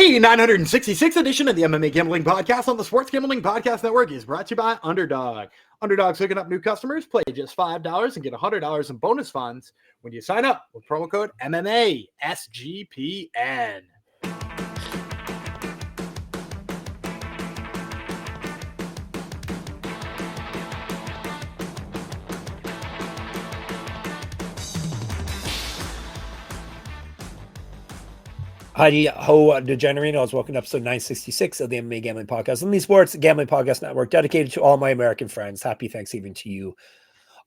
The 966th edition of the MMA Gambling Podcast on the Sports Gambling Podcast Network is brought to you by Underdog. Underdog's hooking up new customers. Play just $5 and get $100 in bonus funds when you sign up with promo code MMA SGPN. Heidi Ho DeGenerinos, welcome to episode 966 of the MMA Gambling Podcast and the Sports Gambling Podcast Network, dedicated to all my American friends. Happy Thanksgiving to you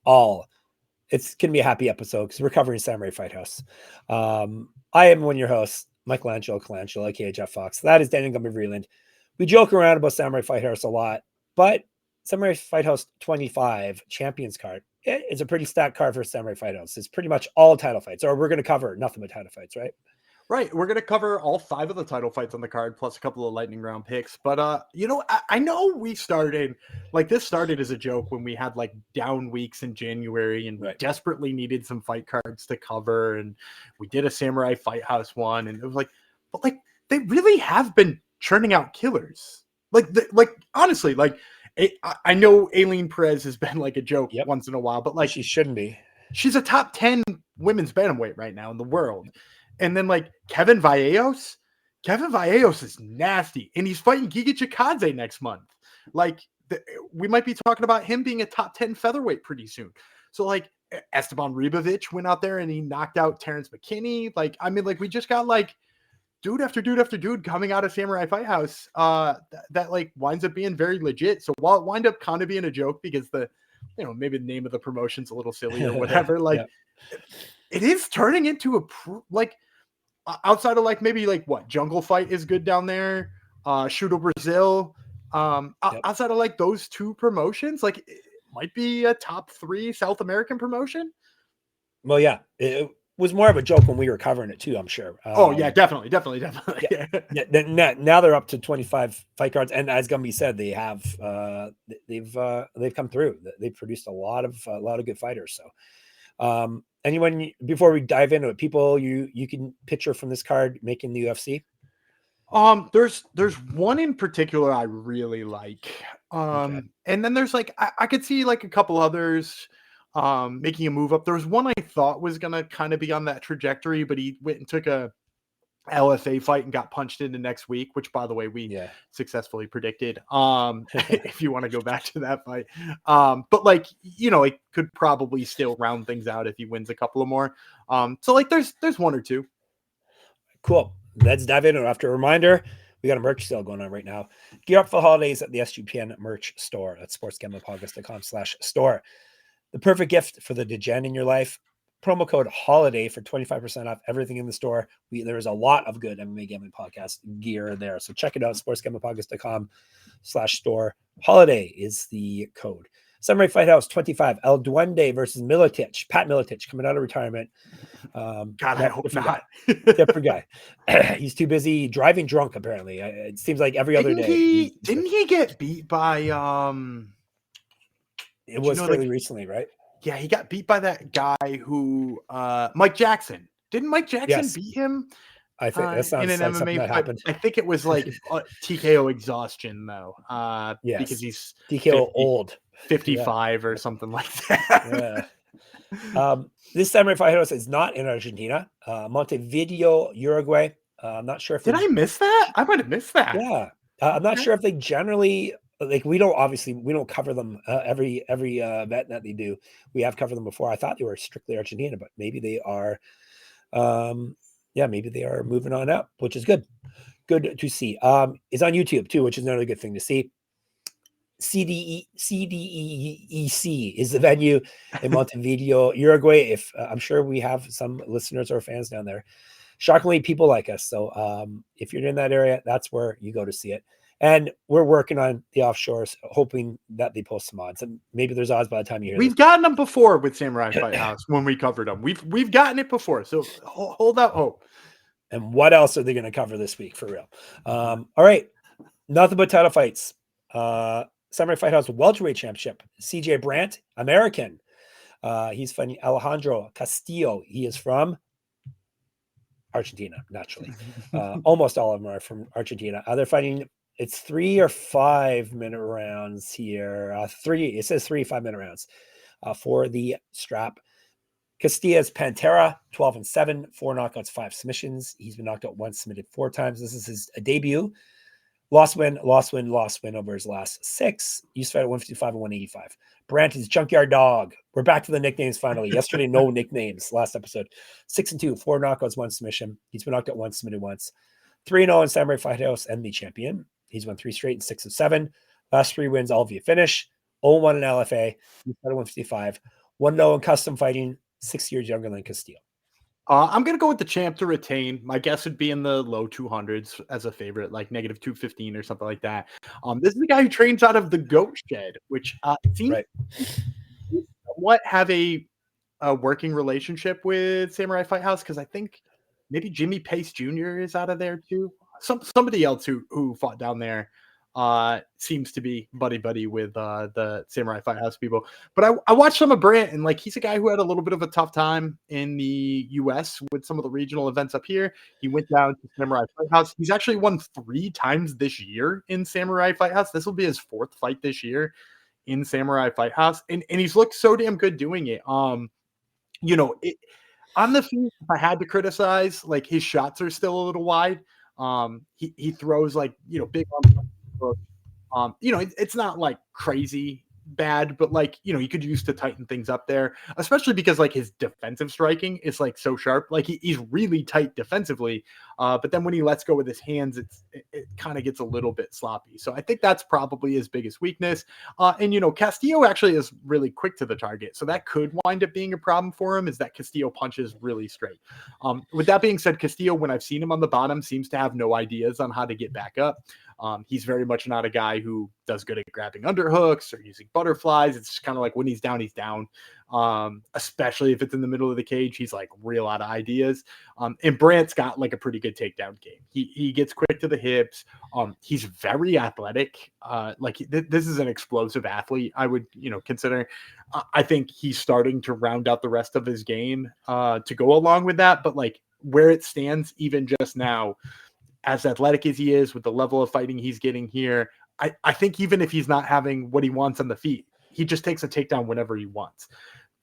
all. It's going to be a happy episode because we're covering Samurai Fight House. I am one of your hosts, Michelangelo Colangelo, aka Jeff Fox. That is Daniel Gumby Vreeland. We joke around about Samurai Fight House a lot, but Samurai Fight House 25 Champions card, it's a pretty stacked card for Samurai Fight House. It's pretty much all title fights, or we're going to cover nothing but title fights, right? Right. We're going to cover all 5 of the title fights on the card, plus a couple of lightning round picks. But, I know we started, this started as a joke when we had, down weeks in January and we desperately needed some fight cards to cover. And we did a Samurai Fight House one. And it was they really have been churning out killers. Honestly, I know Aileen Perez has been, a joke once in a while. But, she shouldn't be. She's a top 10 women's bantamweight right now in the world. And then Kevin Vallejos is nasty, and he's fighting Giga Chikadze next month. We might be talking about him being a top 10 featherweight pretty soon. So Esteban Ribovic went out there and he knocked out Terrence McKinney. We just got dude after dude after dude coming out of Samurai Fight House that winds up being very legit. So while it wind up kind of being a joke because maybe the name of the promotion's a little silly or whatever, it is turning into outside of Jungle Fight is good down there, Shooto Brazil, outside of those 2 promotions, it might be a top 3 South American promotion. Well, yeah, it was more of a joke when we were covering it too, I'm sure. Definitely. Yeah. Now they're up to 25 fight cards, and as Gumby said, they have they've come through. They've produced a lot of good fighters. So. Anyone, before we dive into it, people you can picture from this card making the UFC? There's one in particular I really like. And then there's I could see a couple others making a move up. There was one I thought was gonna kind of be on that trajectory, but he went and took a LFA fight and got punched into next week, which by the way we successfully predicted. If you want to go back to that fight, but it could probably still round things out if he wins a couple of more. So there's 1 or 2. Cool. Let's dive in. After a reminder, we got a merch sale going on right now. Gear up for the holidays at the SGPN merch store. That's sportsgamblingpodcast.com/store. The perfect gift for the degen in your life. Promo code HOLIDAY for 25% off everything in the store. There is a lot of good MMA Gambling Podcast gear there. So check it out, sportsgamblingpodcast.com/store. HOLIDAY is the code. Samurai Fight House 25, El Duende versus Miletich. Pat Miletich coming out of retirement. God, I hope not. Different guy. He's too busy driving drunk, apparently. It seems like every other day. Didn't he get beat by... It was fairly recently, right? Yeah, he got beat by that guy who Mike Jackson. Didn't Mike Jackson beat him? I think that sounds in an like MMA something that fight? happened. I think it was TKO exhaustion though. Because he's TKO old 55 or something like that. This Samurai Fight House is not in Argentina. Montevideo, Uruguay. I'm not sure if did I miss that? I might have missed that. Yeah, I'm not sure if they generally. We don't cover them every event that they do. We have covered them before. I thought they were strictly Argentina, but maybe they are. Maybe they are moving on up, which is good. Good to see. It's on YouTube too, which is another good thing to see. CDEEC is the venue in Montevideo, Uruguay. If I'm sure we have some listeners or fans down there. Shockingly, people like us. So if you're in that area, that's where you go to see it. And we're working on the offshores, hoping that they post some odds. And maybe there's odds by the time you hear We've gotten them before with Samurai Fight House when we covered them. We've gotten it before. So hold out hope. And what else are they going to cover this week for real? All right. Nothing but title fights. Samurai Fight House welterweight championship. CJ Brant, American. He's fighting Alejandro Castillo. He is from Argentina, naturally. Almost all of them are from Argentina. They're fighting, it's 3 or 5 minute rounds here. It says 3 5-minute rounds for the strap. Castilla's Pantera, 12-7, 4 knockouts, 5 submissions. He's been knocked out once, submitted 4 times. This is his debut. Lost win over his last 6. Used to fight at 155 and 185. Brant is Junkyard Dog. We're back to the nicknames finally. Yesterday, no nicknames. Last episode. 6-2, 4 knockouts, 1 submission. He's been knocked out once, submitted once. 3-0 in Samurai Fight House and the champion. He's won 3 straight and 6 of 7. Last 3 wins all via finish. 0-1 in LFA. He's fought at 155. 1-0 in custom fighting. 6 years younger than Castillo. I'm going to go with the champ to retain. My guess would be in the low 200s as a favorite, like negative 215 or something like that. This is the guy who trains out of the Goat Shed, which seems to somewhat have a working relationship with Samurai Fight House, because I think maybe Jimmy Pace Jr. is out of there too. Somebody else who fought down there seems to be buddy with the Samurai Fight House people. But I watched some of Brant, and like, he's a guy who had a little bit of a tough time in the US with some of the regional events up here. He went down to Samurai Fight House. He's actually won 3 times this year in Samurai Fight House. This will be his 4th fight this year in Samurai Fight House, and he's looked so damn good doing it. You know, on the feet, if I had to criticize, like, his shots are still a little wide. He throws, like, you know, big you know, it's not like crazy bad, but like, you know, he could use to tighten things up there, especially because like his defensive striking is like so sharp. Like he's really tight defensively, but then when he lets go with his hands, it kind of gets a little bit sloppy. So I think that's probably his biggest weakness. And you know, Castillo actually is really quick to the target, so that could wind up being a problem for him, is that Castillo punches really straight. With that being said, Castillo, when I've seen him on the bottom, seems to have no ideas on how to get back up. He's very much not a guy who does good at grabbing underhooks or using butterflies. It's just kind of like when he's down, he's down. Especially if it's in the middle of the cage, he's like real out of ideas. And Brant's got like a pretty good takedown game. He gets quick to the hips. He's very athletic. This is an explosive athlete, I would, you know, consider. I think he's starting to round out the rest of his game to go along with that. But like where it stands, even just now, as athletic as he is with the level of fighting he's getting here, I think even if he's not having what he wants on the feet, he just takes a takedown whenever he wants.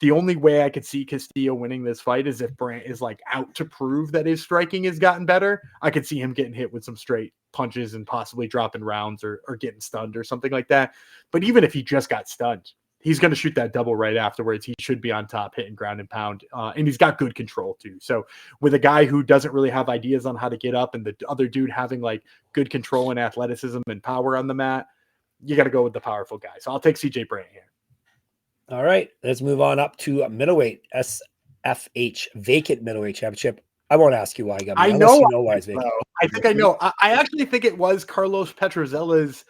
The only way I could see Castillo winning this fight is if Brant is like out to prove that his striking has gotten better. I could see him getting hit with some straight punches and possibly dropping rounds or getting stunned or something like that. But even if he just got stunned, he's going to shoot that double right afterwards. He should be on top, hitting ground and pound. And he's got good control too. So with a guy who doesn't really have ideas on how to get up, and the other dude having like good control and athleticism and power on the mat, you got to go with the powerful guy. So I'll take CJ Brant here. All right, let's move on up to middleweight, SFH vacant middleweight championship. I won't ask you why, Gumby, I unless know, you know why it's vacant. I think I know. I actually think it was Carlos Petruzzella's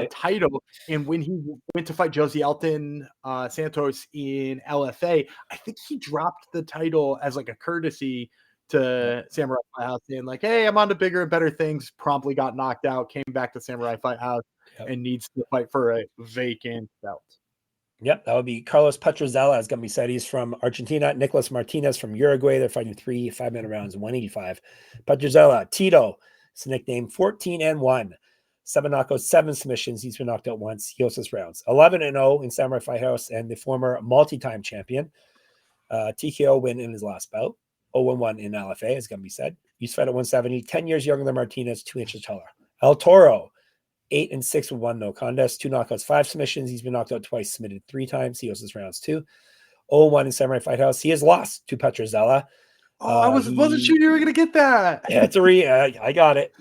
title, and when he went to fight Josie Alton Santos in LFA, I think he dropped the title as like a courtesy to Samurai Fight House, saying like, hey, I'm on to bigger and better things. Promptly got knocked out, came back to Samurai Fight House, and needs to fight for a vacant belt. Yep, that would be Carlos Petruzzella, as Gumby said. He's from Argentina. Nicolas Martinez from Uruguay. They're fighting 3 5-minute rounds, 185. Petruzzella, Tito, it's a nickname, 14-1. 7 knockouts, 7 submissions. He's been knocked out once. He hosts rounds. 11-0 in Samurai Fight House, and the former multi-time champion. TKO win in his last bout. 0-1 in LFA, as Gumby said. He's fight at 170, 10 years younger than Martinez, 2 inches taller. El Toro, 8-6 with 1 no contest, 2 knockouts, 5 submissions. He's been knocked out twice, submitted 3 times. He hosts rounds 2. 0-1 in Samurai Fight House. He has lost to Petruzzella. I wasn't sure you were gonna get that. Yeah, it's I got it.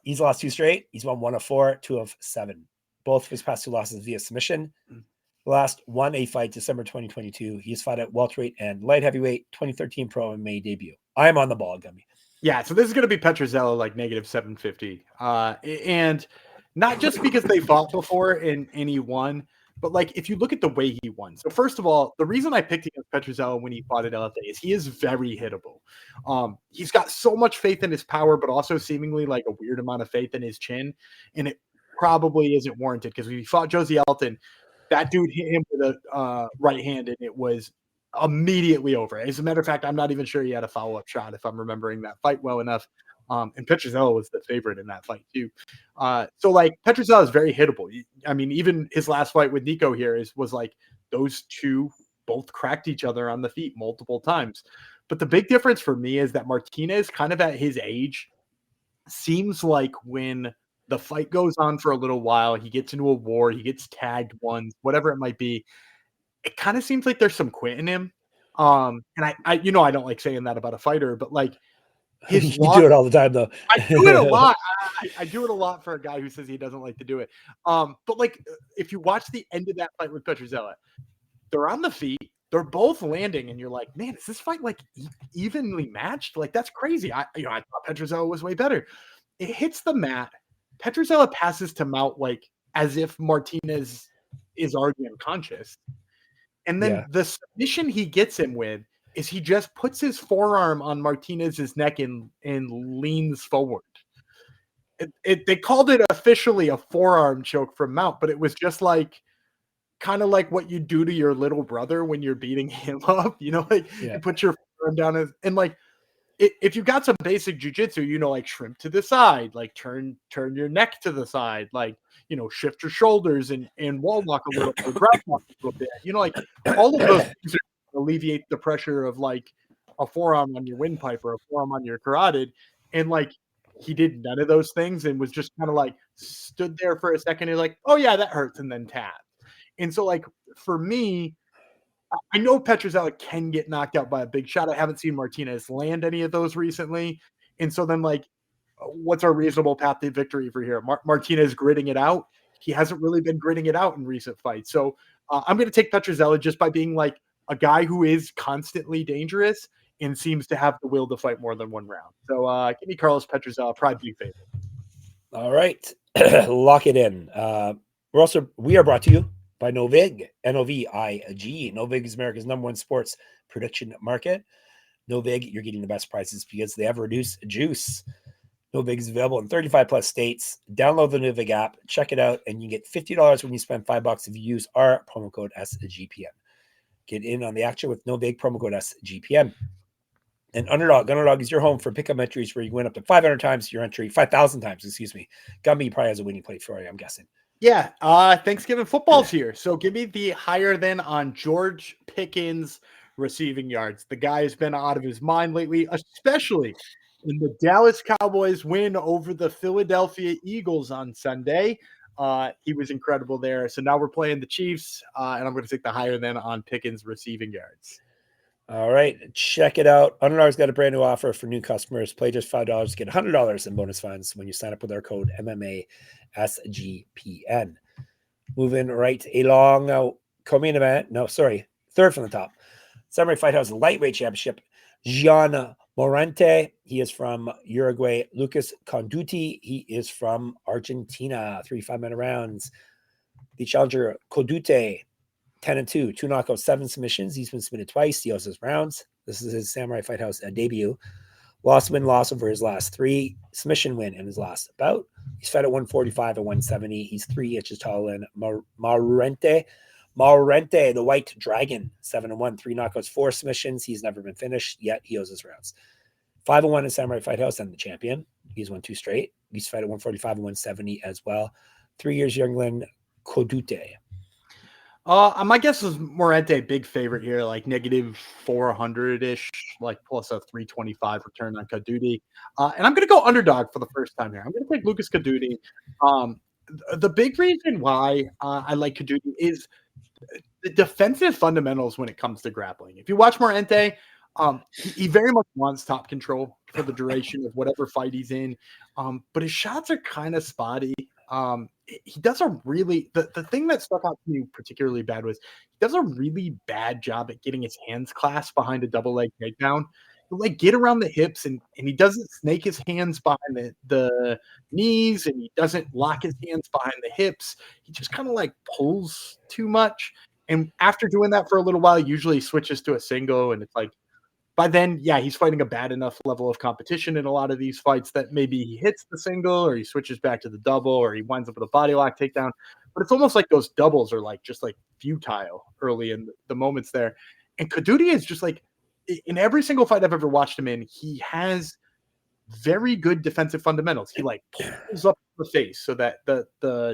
He's lost 2 straight. He's won 1 of 4, 2 of 7. Both of his past 2 losses via submission. Last 1A fight, December 2022. He's fought at welterweight and light heavyweight, 2013 pro MMA debut. I am on the ball, Gumby. Yeah, so this is going to be Petruzzella like negative 750. And not just because they fought before and he won, but like if you look at the way he won. So first of all, the reason I picked against Petruzzella when he fought at LFA is he is very hittable. He's got so much faith in his power, but also seemingly like a weird amount of faith in his chin. And it probably isn't warranted, because when he fought Josie Alton, that dude hit him with a right hand, and it was immediately over. As a matter of fact, I'm not even sure he had a follow-up shot, if I'm remembering that fight well enough. And Petruzzella was the favorite in that fight too. So like Petruzzella is very hittable. I mean, even his last fight with Nico here was like those two both cracked each other on the feet multiple times. But the big difference for me is that Martinez, kind of at his age, seems like when the fight goes on for a little while, he gets into a war, he gets tagged once, whatever it might be, it kind of seems like there's some quit in him. And I I don't like saying that about a fighter, but like his You do it all the time, though. I do it a lot. I do it a lot for a guy who says he doesn't like to do it. But like if you watch the end of that fight with Petruzzella, they're on the feet, they're both landing, and you're like, man, is this fight like evenly matched? Like that's crazy. I thought Petruzzella was way better. It hits the mat. Petruzzella passes to Mount like as if Martinez is already unconscious. And then the submission he gets him with is he just puts his forearm on Martinez's neck and leans forward. They called it officially a forearm choke from Mount, but it was just like kind of like what you do to your little brother when you're beating him up, you put your forearm down and like if you got some basic jujitsu, like shrimp to the side, like turn your neck to the side, like shift your shoulders and wall walk a little bit, ground walk a little bit, like all of those things alleviate the pressure of like a forearm on your windpipe or a forearm on your carotid, and like he did none of those things and was just kind of like stood there for a second and like, oh yeah, that hurts, and then tapped. And so like for me, I know Petruzzella can get knocked out by a big shot. I haven't seen Martinez land any of those recently. And so then, like, what's our reasonable path to victory for here? Martinez gritting it out. He hasn't really been gritting it out in recent fights. So I'm going to take Petruzzella just by being like a guy who is constantly dangerous and seems to have the will to fight more than one round. So give me Carlos Petruzzella, probably big favorite. All right. Lock it in. We are brought to you by Novig, Novig. Novig is America's #1 sports prediction market. Novig, you're getting the best prices because they have reduced juice. Novig is available in 35 plus states. Download the Novig app, check it out, and you get $50 when you spend $5 if you use our promo code SGPN. Get in on the action with Novig, promo code SGPN. And Underdog is your home for pickup entries where you win up to 500 times your entry, 5,000 times, excuse me. Gumby probably has a winning play for you, I'm guessing. Yeah, Thanksgiving football's here. So give me the higher than on George Pickens receiving yards. The guy has been out of his mind lately, especially in the Dallas Cowboys win over the Philadelphia Eagles on Sunday. He was incredible there. So now we're playing the Chiefs, and I'm going to take the higher than on Pickens receiving yards. All right, check it out. Underdog's got a brand new offer for new customers. Play just $5, get $100 in bonus funds when you sign up with our code MMA SGPN. Moving right along now, co-main event. No, sorry, third from the top. Samurai Fight House Lightweight Championship. Gian Maurente, he is from Uruguay. Lucas Codutti, he is from Argentina. 3 5-minute rounds. The challenger Codutti, 10-2, 2 knockouts, 7 submissions. He's been submitted twice. He also has rounds. This is his Samurai Fight House debut. Loss over his last 3. Submission win in his last bout. He's fed at 145 and 170. He's 3 inches taller than Maurente, the White Dragon, 7-1, 3 knockouts, 4 submissions. He's never been finished yet. He owes his rounds. 5-1 in Samurai Fight House and the champion. He's won 2 straight. He's fed at 145 and 170 as well. 3 years younger than Codutti. My guess is Maurente, big favorite here, like negative 400-ish, like plus a 325 return on Codutti. And I'm going to go underdog for the first time here. I'm going to take Lucas Codutti. The big reason why I like Codutti is the defensive fundamentals when it comes to grappling. If you watch Maurente, he very much wants top control for the duration of whatever fight he's in. But his shots are kind of spotty. He does a really the thing that stuck out to me particularly bad was he does a really bad job at getting his hands clasped behind a double leg takedown. He'll like get around the hips and he doesn't snake his hands behind the knees, and he doesn't lock his hands behind the hips. He just kind of like pulls too much. And after doing that for a little while, he usually switches to a single, and it's like by then, yeah, he's fighting a bad enough level of competition in a lot of these fights that maybe he hits the single or he switches back to the double or he winds up with a body lock takedown. But it's almost like those doubles are like just like futile early in the moments there. And Codutti is just like, in every single fight I've ever watched him in, he has very good defensive fundamentals. He like pulls up the face so that the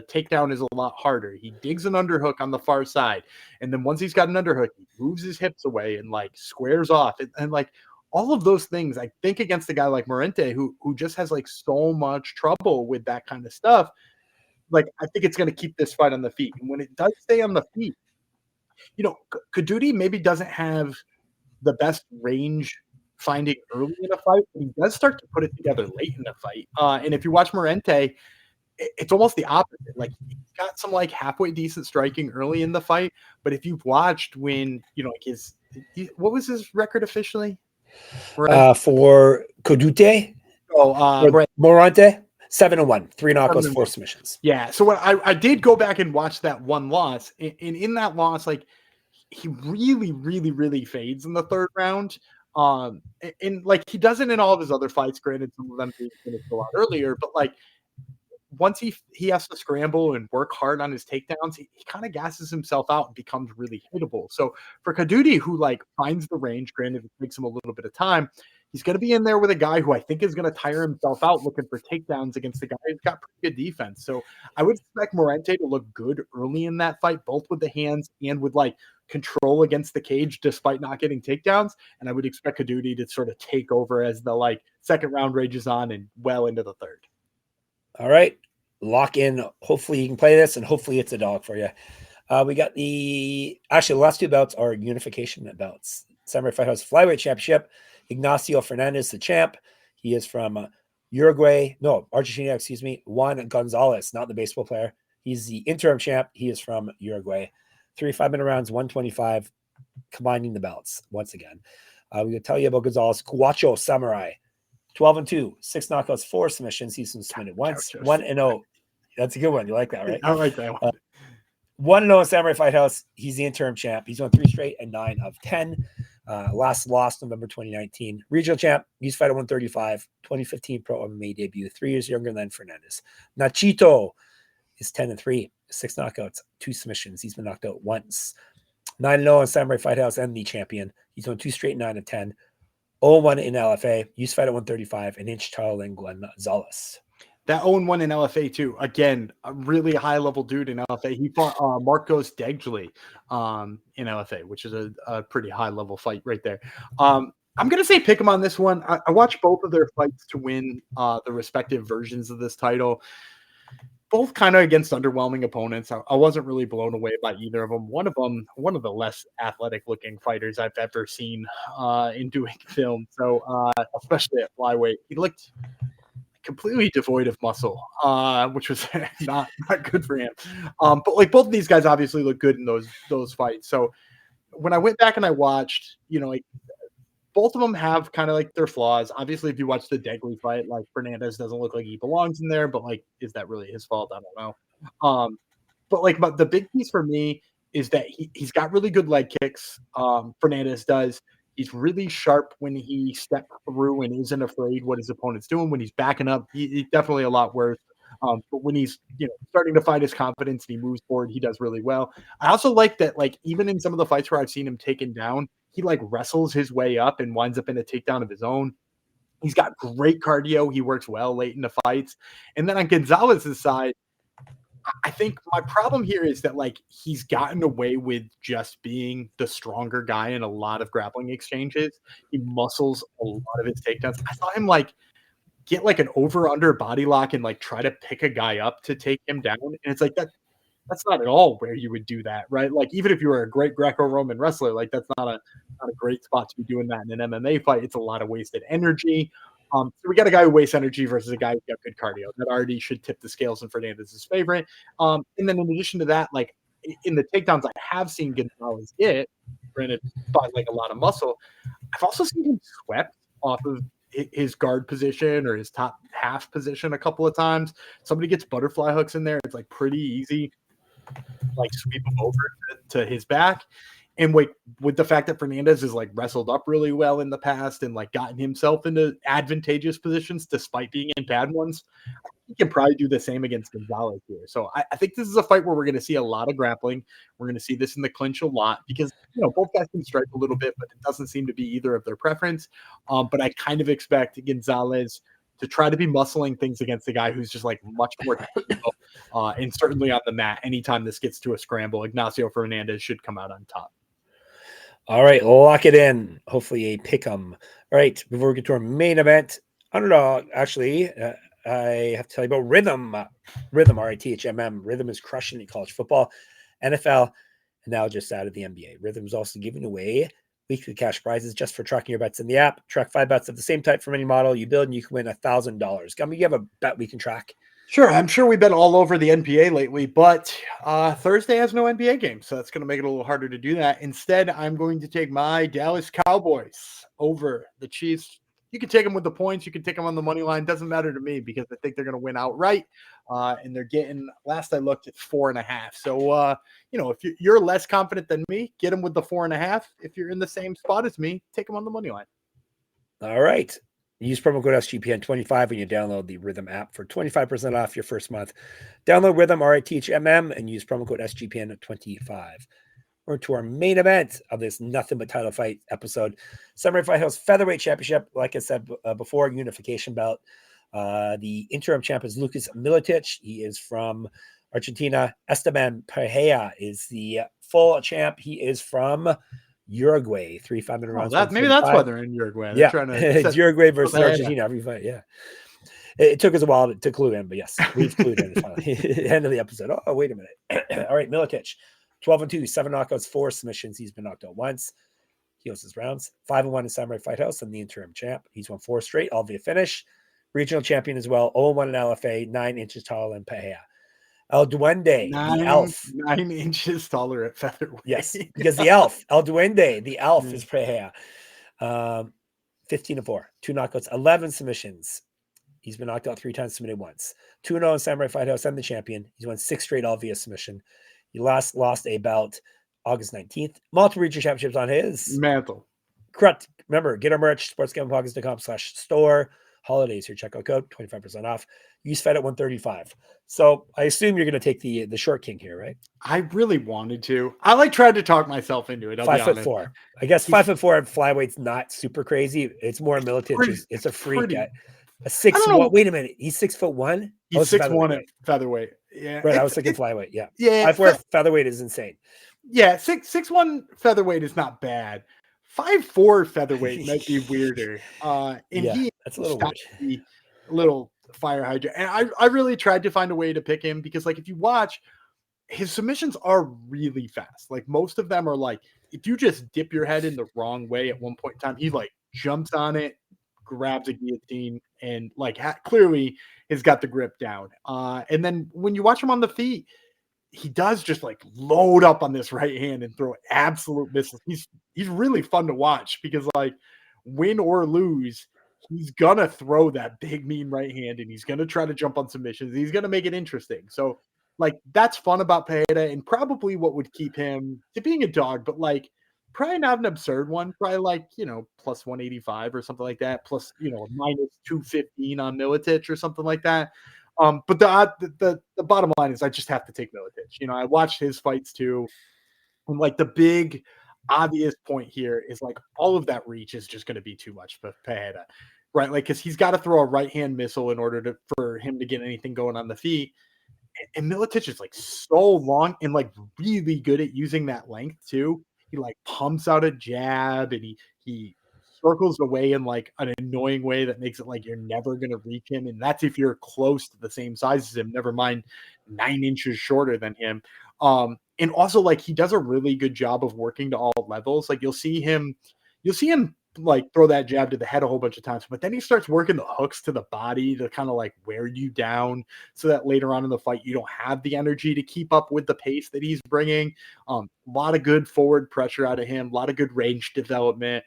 takedown is a lot harder. He digs an underhook on the far side, and then once he's got an underhook, he moves his hips away and like squares off. And like all of those things, I think against a guy like Maurente, who just has like so much trouble with that kind of stuff, like I think it's going to keep this fight on the feet. And when it does stay on the feet, you know, Codutti maybe doesn't have the best range finding early in a fight, but he does start to put it together late in the fight. And if you watch Maurente, it's almost the opposite. Like he's got some like halfway decent striking early in the fight, but if you've watched when you know like what was his record officially? For Codutti, Maurente, 7-1, 3 knockouts, 4 submissions. Yeah. So when I did go back and watch that one loss, and in that loss, like he really fades in the third round. And like he doesn't in all of his other fights. Granted, some of them being finished a lot earlier, but like once he has to scramble and work hard on his takedowns, he kind of gasses himself out and becomes really hittable. So for Codutti, who like finds the range, granted it takes him a little bit of time, he's going to be in there with a guy who I think is going to tire himself out looking for takedowns against a guy who's got pretty good defense. So I would expect Maurente to look good early in that fight, both with the hands and with like control against the cage, despite not getting takedowns. And I would expect Codutti to sort of take over as the like second round rages on and well into the third. All right, lock in. Hopefully you can play this, and hopefully it's a dog for you. We got the last 2 bouts are unification bouts. Samurai Fight House Flyweight Championship. Ignacio Fernandez, the champ. He is from Argentina, excuse me. Juan Gonzalez, not the baseball player. He's the interim champ. He is from Uruguay. 3 5-minute rounds, 125, combining the belts once again. We're going to tell you about Gonzalez. Gaucho Samurai, 12-2, 6 knockouts, 4 submissions. He's been submitted once. 1-0. That's a good one. You like that, right? I like that one. 1-0 in Samurai Fight House. He's the interim champ. He's won 3 straight and 9 of 10. Last loss November 2019. Regional champ. He's fight at 135. 2015 pro MMA debut. 3 years younger than Fernandez. Nachito is 10-3. 6 knockouts, 2 submissions. He's been knocked out once. 9-0 in Samurai Fight House and the champion. He's won 2 straight 9 of 10. 0-1 in LFA. Used to fight at 135. An inch taller than Gonzalez. That 0-1 in LFA too. Again, a really high level dude in LFA. He fought Marcos Degli in LFA, which is a pretty high level fight right there. I'm gonna say pick him on this one. I watched both of their fights to win the respective versions of this title. Both kind of against underwhelming opponents. I wasn't really blown away by either of them. One of the less athletic looking fighters I've ever seen in doing film. So especially at flyweight, he looked completely devoid of muscle, which was not good for him. But like both of these guys obviously look good in those fights. So when I went back and I watched, you know, like both of them have kind of like their flaws. Obviously, if you watch the Degli fight, like Fernandez doesn't look like he belongs in there, but like, is that really his fault? I don't know. But the big piece for me is that he's got really good leg kicks. Fernandez does. He's really sharp when he steps through and isn't afraid what his opponent's doing. When he's backing up, he's definitely a lot worse. But when he's starting to find his confidence and he moves forward, he does really well. I also like that, like even in some of the fights where I've seen him taken down, he like wrestles his way up and winds up in a takedown of his own. He's got great cardio. He works well late in the fights. And then on Gonzalez's side, I think my problem here is that like he's gotten away with just being the stronger guy in a lot of grappling exchanges. He muscles a lot of his takedowns. I saw him like get like an over under body lock and like try to pick a guy up to take him down. And it's like that's not at all where you would do that, right? Like even if you were a great Greco-Roman wrestler, like that's not a great spot to be doing that in an MMA fight. It's a lot of wasted energy. So we got a guy who wastes energy versus a guy who's got good cardio. That already should tip the scales in Fernandez's favorite. And then in addition to that, like in the takedowns I have seen Gonzalez get, granted by like a lot of muscle, I've also seen him swept off of his guard position or his top half position a couple of times. Somebody gets butterfly hooks in there, it's like pretty easy, like sweep him over to his back. And with the fact that Fernandez has like wrestled up really well in the past and like gotten himself into advantageous positions despite being in bad ones, he can probably do the same against Gonzalez here. So I think this is a fight where we're going to see a lot of grappling. We're going to see this in the clinch a lot because, both guys can strike a little bit, but it doesn't seem to be either of their preference. But I kind of expect Gonzalez to try to be muscling things against the guy who's just like much more technical, and certainly on the mat. Anytime this gets to a scramble, Ignacio Fernandez should come out on top. All right, lock it in. Hopefully a pick 'em. All right, before we get to our main event, underdog, actually, I have to tell you about Rhythm. Rhythm, RITHMM. Rhythm is crushing in college football, NFL, and now just added the NBA. Rhythm is also giving away weekly cash prizes just for tracking your bets in the app. Track 5 bets of the same type from any model you build, and you can win $1,000. Gumby, you have a bet we can track? Sure, I'm sure we've been all over the NBA lately, but Thursday has no NBA game, so that's going to make it a little harder to do that. Instead, I'm going to take my Dallas Cowboys over the Chiefs. You can take them with the points. You can take them on the money line. Doesn't matter to me because I think they're going to win outright. And they're getting, last I looked, at 4.5. So, if you're less confident than me, get them with the 4.5. If you're in the same spot as me, take them on the money line. All right. Use promo code SGPN25 when you download the Rhythm app for 25% off your first month. Download Rhythm, RITHMM, and use promo code SGPN25. We're to our main event of this nothing but title fight episode. Samurai Fight House Featherweight Championship. Like I said before, unification bout. The interim champ is Lucas Miletich. He is from Argentina. Esteban Pereira is the full champ. He is from Uruguay. 3 5-minute rounds. Maybe that's why they're in Uruguay. They're trying to it's Uruguay versus Argentina every fight. Yeah. It took us a while to clue in, but yes, we've clued in finally. End of the episode. Oh, wait a minute. All right, Miletich. 12-2, 7 knockouts, 4 submissions. He's been knocked out once. He hosts his rounds. 5-1 in Samurai Fight House and the interim champ. He's won 4 straight, all via finish. Regional champion as well. 0-1 in LFA, 9 inches taller than Pereira. El Duende, the elf. 9 inches taller at featherweight. Yes, because the elf, El Duende, the elf is Pereira. 15-4, 2 knockouts, 11 submissions. He's been knocked out 3 times, submitted once. 2-0 in Samurai Fight House and the champion. He's won 6 straight, all via submission. He last lost a bout August 19th. Multiple regional championships on his mantle. Correct. Remember, get our merch, sportsgamblingpockets.com/store. Holidays here, checkout code, 25% off. Use Fed at 135. So I assume you're going to take the short king here, right? I really wanted to. I tried to talk myself into it. 5'4". I guess 5'4" at flyweight's not super crazy. It's more Miletich. It's a freak guy. A 6'1". Wait a minute. He's 6'1". He's 6'1" at featherweight. Yeah. Right. I was thinking flyweight. Yeah. Yeah. 5'4" featherweight is insane. Yeah. 6'1" featherweight is not bad. 5'4" featherweight might be weirder. That's a little weird. A little fire hydrant. And I really tried to find a way to pick him because, like, if you watch, his submissions are really fast. Like, most of them are like, if you just dip your head in the wrong way at one point in time, he like jumps on it, grabs a guillotine, and like clearly has got the grip down. And then when you watch him on the feet, he does just like load up on this right hand and throw absolute misses. He's really fun to watch because, like, win or lose, he's gonna throw that big mean right hand and he's gonna try to jump on submissions. He's gonna make it interesting. So, like, that's fun about Pereira and probably what would keep him to being a dog, but like probably not an absurd one. Probably like, plus 185 or something like that, plus minus 215 on Miletich or something like that. But the bottom line is I just have to take Miletich. I watched his fights too. And like the big obvious point here is like all of that reach is just going to be too much for Pereira, right? Like, because he's got to throw a right hand missile in order for him to get anything going on the feet. And Miletich is like so long and like really good at using that length too. He like pumps out a jab and he circles away in like an annoying way that makes it like you're never going to reach him. And that's if you're close to the same size as him, never mind 9 inches shorter than him. And also, like, he does a really good job of working to all levels. Like, you'll see him like throw that jab to the head a whole bunch of times, but then he starts working the hooks to the body to kind of like wear you down so that later on in the fight, you don't have the energy to keep up with the pace that he's bringing. A lot of good forward pressure out of him, a lot of good range development.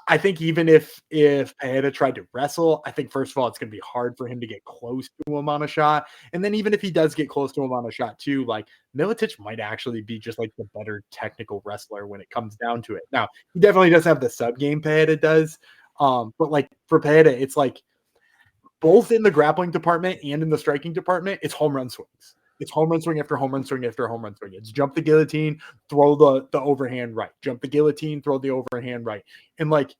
I think even if Pereira tried to wrestle, I think first of all it's going to be hard for him to get close to him on a shot, and then even if he does get close to him on a shot too, like Miletich might actually be just like the better technical wrestler when it comes down to it. Now he definitely doesn't have the sub game Pereira does, but like for Pereira, it's like both in the grappling department and in the striking department, it's home run swings. It's home run swing after home run swing after home run swing. It's jump the guillotine, throw the overhand right. Jump the guillotine, throw the overhand right. And like,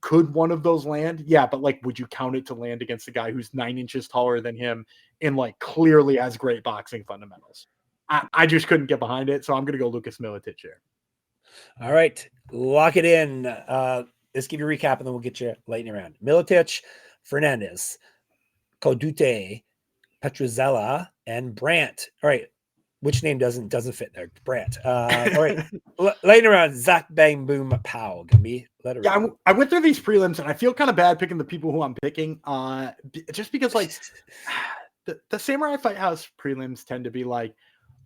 could one of those land? Yeah, but like, would you count it to land against a guy who's 9 inches taller than him and like clearly has great boxing fundamentals? I just couldn't get behind it, so I'm gonna go Lucas Miletich here. All right, lock it in. Let's give you a recap, and then we'll get you lightning around. Miletich, Fernandez, Codutti, Petruzzella, and Brant. All right, which name doesn't fit there? Brant. All right, lightning around. Zach, bang, boom, pow. Gumby. Yeah, I went through these prelims, and I feel kind of bad picking the people who I'm picking, just because like the Samurai Fight House prelims tend to be like,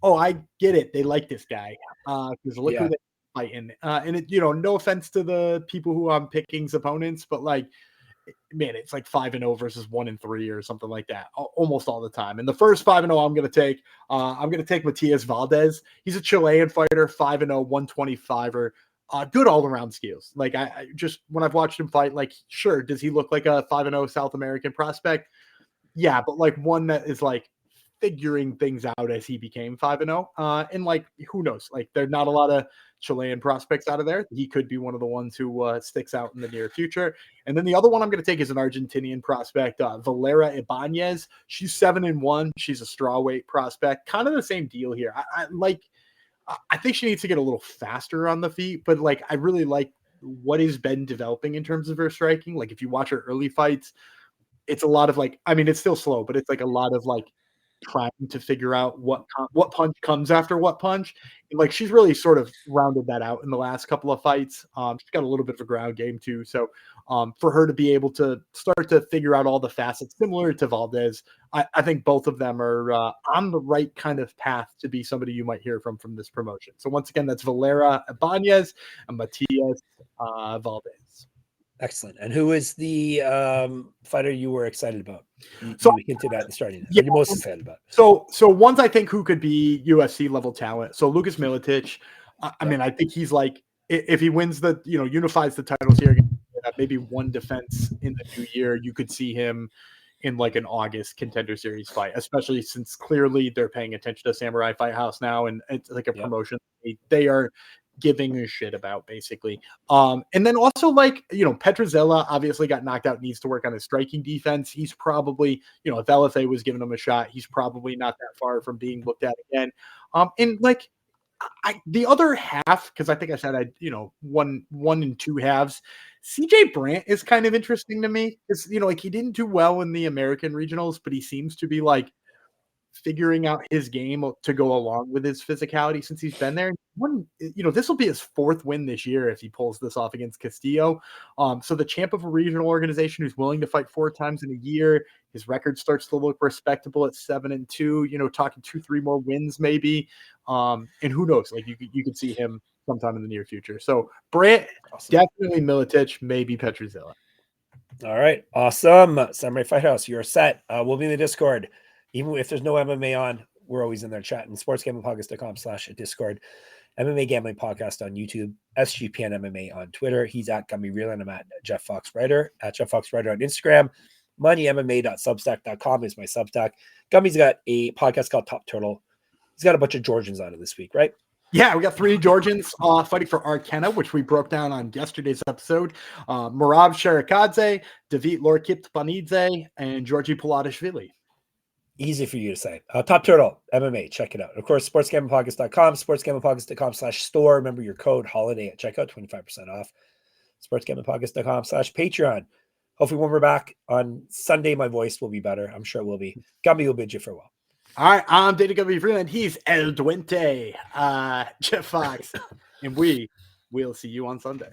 oh, I get it, they like this guy because look who they fighting, and it, no offense to the people who I'm picking's opponents, but like, man, it's like 5-0 versus 1-3 or something like that almost all the time. And the first 5-0 I'm going to take Matias Valdez. He's a Chilean fighter, 5-0, 125er. Good all-around skills. Like I just, when I've watched him fight, like, sure, does he look like a 5-0 South American prospect? Yeah, but like one that is like figuring things out as he became 5-0. And like, who knows? Like, there's not a lot of Chilean prospects out of there. He could be one of the ones who sticks out in the near future. And then the other one I'm going to take is an Argentinian prospect, Valera Ibanez. She's 7-1. She's a strawweight prospect. Kind of the same deal here. I think she needs to get a little faster on the feet, but like, I really like what has been developing in terms of her striking. Like, if you watch her early fights, it's a lot of like, I mean, it's still slow, but it's like a lot of like trying to figure out what punch comes after what punch. And like, she's really sort of rounded that out in the last couple of fights. She's got a little bit of a ground game too. So for her to be able to start to figure out all the facets similar to Valdez, I think both of them are on the right kind of path to be somebody you might hear from this promotion. So once again, that's Valera Ibanez and Matias Valdez. Excellent. And who is the fighter you were excited about? You hinted at the starting. Yeah, you're most excited about. So ones I think who could be UFC level talent. So Lucas Miletich. I mean, I think he's like, if he wins the, unifies the titles here, maybe one defense in the new year, you could see him in like an August Contender Series fight, especially since clearly they're paying attention to Samurai Fight House now, and it's like a promotion they are giving a shit about, basically. And then also, like, Petruzzella obviously got knocked out, needs to work on his striking defense. He's probably, if LFA was giving him a shot, he's probably not that far from being looked at again. And like, the other half, because I think I said one and two halves. CJ Brant is kind of interesting to me. It's like, he didn't do well in the American regionals, but he seems to be like figuring out his game to go along with his physicality since he's been there. This will be his 4th win this year if he pulls this off against Castillo. So the champ of a regional organization who's willing to fight 4 times in a year, his record starts to look respectable at 7-2, talking 2-3 more wins maybe. And who knows, like you could see him sometime in the near future. So Brant, definitely Miletich, maybe Petruzzella. All right. Awesome. Samurai Fight House, you're set. We'll be in the Discord. Even if there's no MMA on, we're always in there chatting. sportsgamblingpodcast.com/Discord. MMA Gambling Podcast on YouTube. SGPN MMA on Twitter. He's at Gumby Vreeland. I'm at Jeff Fox Writer. At Jeff Fox Writer on Instagram. MoneyMMA.substack.com is my Substack. Gumby's got a podcast called Top Turtle. He's got a bunch of Georgians on it this week, right? Yeah, we got 3 Georgians fighting for Arkenna, which we broke down on yesterday's episode. Merab Sherekadze, David Lorkip-Panidze, and Georgi Pilatashvili. Easy for you to say. Top Turtle MMA, check it out. Of course, sportsgamblingpodcast.com, sportsgamblingpodcast.com/store. Remember your code HOLIDAY at checkout, 25% off. sportsgamblingpodcast.com/Patreon. Hopefully when we're back on Sunday, my voice will be better. I'm sure it will be. Gumby will bid you farewell. All right, I'm Data Gumby Vreeland. He's El Duente, Jeff Fox, and we will see you on Sunday.